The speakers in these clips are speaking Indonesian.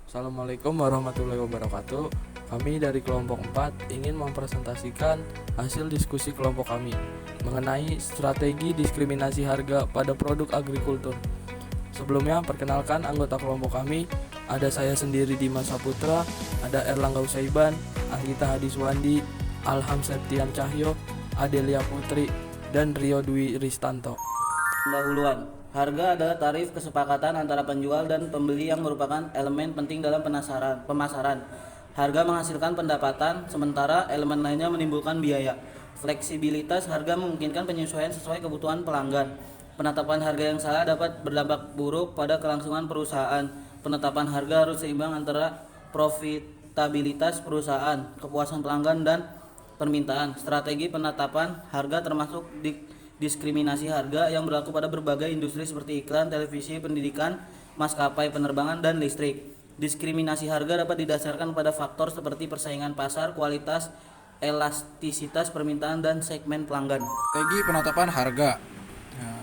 Assalamualaikum warahmatullahi wabarakatuh. Kami dari kelompok 4 ingin mempresentasikan hasil diskusi kelompok kami mengenai strategi diskriminasi harga pada produk agrikultur. Sebelumnya, perkenalkan anggota kelompok kami. Ada saya sendiri Dimas Saputra, ada Erlangga Usaiban, Anggita Hadiswandi, Alham Septian Cahyo, Adelia Putri, dan Rio Dwi Ristanto. Pendahuluan. Harga adalah tarif kesepakatan antara penjual dan pembeli yang merupakan elemen penting dalam pemasaran. Harga menghasilkan pendapatan, sementara elemen lainnya menimbulkan biaya. Fleksibilitas harga memungkinkan penyesuaian sesuai kebutuhan pelanggan. Penetapan harga yang salah dapat berdampak buruk pada kelangsungan perusahaan. Penetapan harga harus seimbang antara profitabilitas perusahaan, kepuasan pelanggan, dan permintaan. Strategi penetapan harga termasuk diskriminasi harga yang berlaku pada berbagai industri seperti iklan, televisi, pendidikan, maskapai penerbangan, dan listrik. Diskriminasi harga dapat didasarkan pada faktor seperti persaingan pasar, kualitas, elastisitas permintaan, dan segmen pelanggan. Strategi penetapan harga.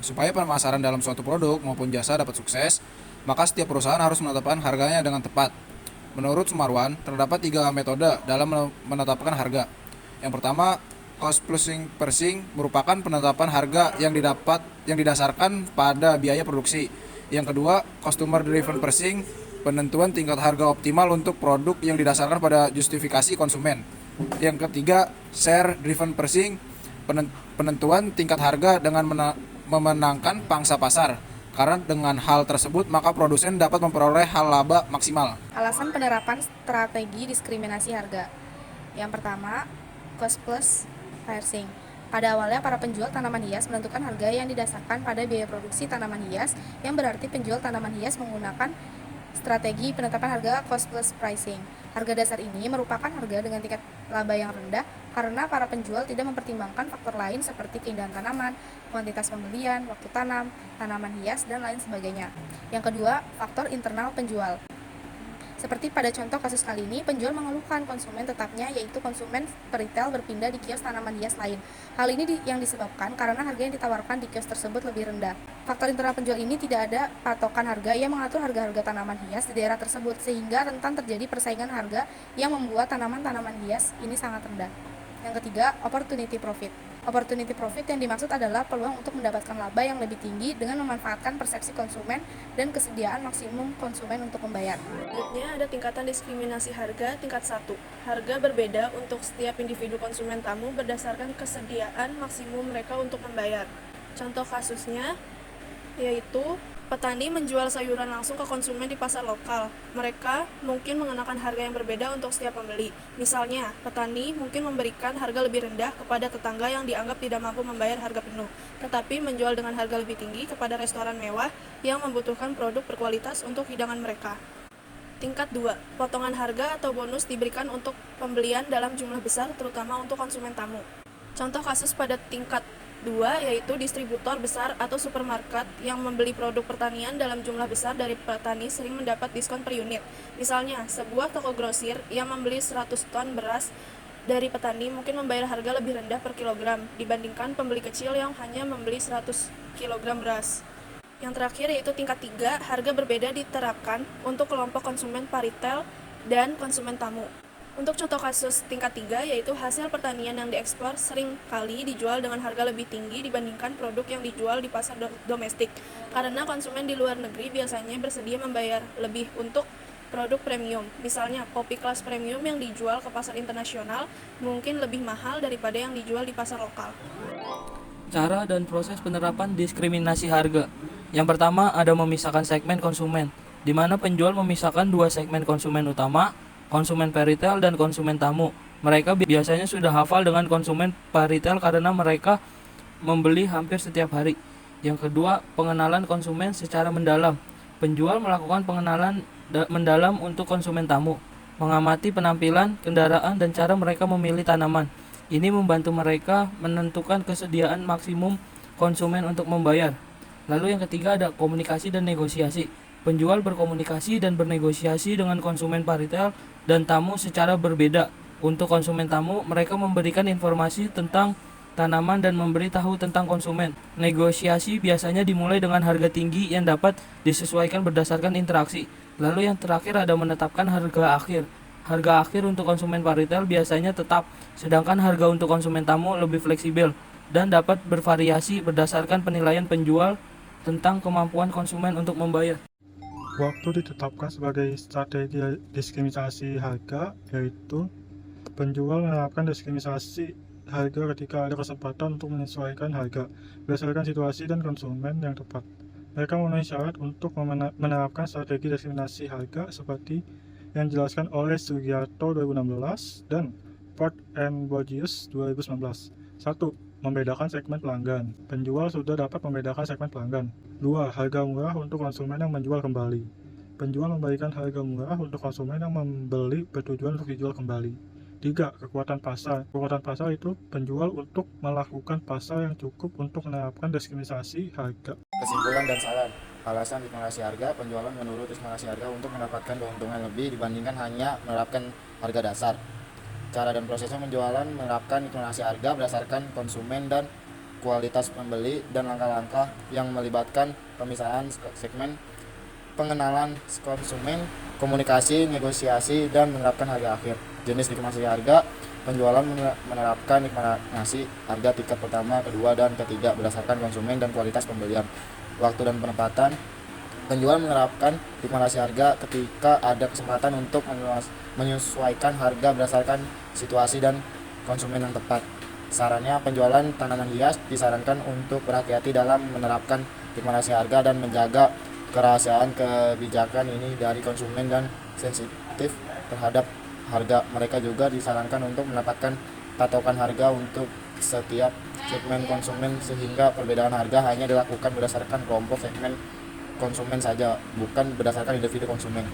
Supaya pemasaran dalam suatu produk maupun jasa dapat sukses, maka setiap perusahaan harus menetapkan harganya dengan tepat. Menurut Sumarwan, terdapat 3 metode dalam menetapkan harga. Yang pertama, cost plus pricing merupakan penetapan harga yang didasarkan pada biaya produksi. Yang kedua, customer driven pricing, penentuan tingkat harga optimal untuk produk yang didasarkan pada justifikasi konsumen. Yang ketiga, share driven pricing, penentuan tingkat harga dengan memenangkan pangsa pasar. Karena dengan hal tersebut, maka produsen dapat memperoleh hal laba maksimal. Alasan penerapan strategi diskriminasi harga. Yang pertama, cost plus pricing. Pada awalnya, para penjual tanaman hias menentukan harga yang didasarkan pada biaya produksi tanaman hias, yang berarti penjual tanaman hias menggunakan strategi penetapan harga cost plus pricing. Harga dasar ini merupakan harga dengan tingkat laba yang rendah karena para penjual tidak mempertimbangkan faktor lain seperti keindahan tanaman, kuantitas pembelian, waktu tanam, tanaman hias, dan lain sebagainya. Yang kedua, faktor internal penjual. Seperti pada contoh kasus kali ini, penjual mengeluhkan konsumen tetapnya, yaitu konsumen peritel berpindah di kios tanaman hias lain. Hal ini yang disebabkan karena harga yang ditawarkan di kios tersebut lebih rendah. Faktor internal penjual ini tidak ada patokan harga yang mengatur harga-harga tanaman hias di daerah tersebut, sehingga rentan terjadi persaingan harga yang membuat tanaman-tanaman hias ini sangat rendah. Yang ketiga, opportunity profit. Opportunity profit yang dimaksud adalah peluang untuk mendapatkan laba yang lebih tinggi dengan memanfaatkan persepsi konsumen dan kesediaan maksimum konsumen untuk membayar. Selanjutnya ada tingkatan diskriminasi harga tingkat 1. Harga berbeda untuk setiap individu konsumen tamu berdasarkan kesediaan maksimum mereka untuk membayar. Contoh kasusnya yaitu petani menjual sayuran langsung ke konsumen di pasar lokal. Mereka mungkin mengenakan harga yang berbeda untuk setiap pembeli. Misalnya, petani mungkin memberikan harga lebih rendah kepada tetangga yang dianggap tidak mampu membayar harga penuh, tetapi menjual dengan harga lebih tinggi kepada restoran mewah yang membutuhkan produk berkualitas untuk hidangan mereka. Tingkat 2, potongan harga atau bonus diberikan untuk pembelian dalam jumlah besar, terutama untuk konsumen tamu. Contoh kasus pada tingkat 2 yaitu distributor besar atau supermarket yang membeli produk pertanian dalam jumlah besar dari petani sering mendapat diskon per unit. Misalnya, sebuah toko grosir yang membeli 100 ton beras dari petani mungkin membayar harga lebih rendah per kilogram dibandingkan pembeli kecil yang hanya membeli 100 kg beras. Yang terakhir yaitu tingkat 3, harga berbeda diterapkan untuk kelompok konsumen paritel dan konsumen tamu. Untuk contoh kasus tingkat 3 yaitu hasil pertanian yang diekspor sering kali dijual dengan harga lebih tinggi dibandingkan produk yang dijual di pasar domestik. Karena konsumen di luar negeri biasanya bersedia membayar lebih untuk produk premium. Misalnya, kopi kelas premium yang dijual ke pasar internasional mungkin lebih mahal daripada yang dijual di pasar lokal. Cara dan proses penerapan diskriminasi harga. Yang pertama, ada memisahkan segmen konsumen, di mana penjual memisahkan 2 segmen konsumen utama, konsumen peritel dan konsumen tamu. Mereka biasanya sudah hafal dengan konsumen peritel karena mereka membeli hampir setiap hari. Yang kedua, pengenalan konsumen secara mendalam. Penjual melakukan pengenalan mendalam untuk konsumen tamu, mengamati penampilan, kendaraan, dan cara mereka memilih tanaman. Ini membantu mereka menentukan kesediaan maksimum konsumen untuk membayar. Lalu yang ketiga ada komunikasi dan negosiasi. Penjual berkomunikasi dan bernegosiasi dengan konsumen paritel dan tamu secara berbeda. Untuk konsumen tamu, mereka memberikan informasi tentang tanaman dan memberitahu tentang konsumen. Negosiasi biasanya dimulai dengan harga tinggi yang dapat disesuaikan berdasarkan interaksi. Lalu yang terakhir ada menetapkan harga akhir. Harga akhir untuk konsumen paritel biasanya tetap, sedangkan harga untuk konsumen tamu lebih fleksibel dan dapat bervariasi berdasarkan penilaian penjual tentang kemampuan konsumen untuk membayar. Waktu ditetapkan sebagai strategi diskriminasi harga, yaitu penjual menerapkan diskriminasi harga ketika ada kesempatan untuk menyesuaikan harga berdasarkan situasi dan konsumen yang tepat. Mereka memenuhi syarat untuk menerapkan strategi diskriminasi harga seperti yang dijelaskan oleh Sugiarto 2016 dan Port and Borgius 2019. 1. Membedakan segmen pelanggan. Penjual sudah dapat membedakan segmen pelanggan. 2. Harga murah untuk konsumen yang menjual kembali. Penjual memberikan harga murah untuk konsumen yang membeli bertujuan untuk dijual kembali. 3. Kekuatan pasar. Kekuatan pasar itu penjual untuk melakukan pasar yang cukup untuk menerapkan diskriminasi harga. Kesimpulan dan saran. Alasan diskriminasi harga, penjualan menurut diskriminasi harga untuk mendapatkan keuntungan lebih dibandingkan hanya menerapkan harga dasar. Cara dan prosesnya penjualan menerapkan diskriminasi harga berdasarkan konsumen dan kualitas pembeli dan langkah-langkah yang melibatkan pemisahan segmen, pengenalan konsumen, komunikasi, negosiasi, dan menerapkan harga akhir. Jenis diskriminasi harga, penjualan menerapkan diskriminasi harga tingkat pertama, kedua, dan ketiga berdasarkan konsumen dan kualitas pembelian. Waktu dan penempatan, penjual menerapkan diskriminasi harga ketika ada kesempatan untuk menyesuaikan harga berdasarkan situasi dan konsumen yang tepat. Sarannya, penjualan tanaman hias disarankan untuk berhati-hati dalam menerapkan diskriminasi harga dan menjaga kerahasiaan kebijakan ini dari konsumen dan sensitif terhadap harga. Mereka juga disarankan untuk mendapatkan patokan harga untuk setiap segmen konsumen sehingga perbedaan harga hanya dilakukan berdasarkan kelompok segmen konsumen saja, bukan berdasarkan individu konsumen.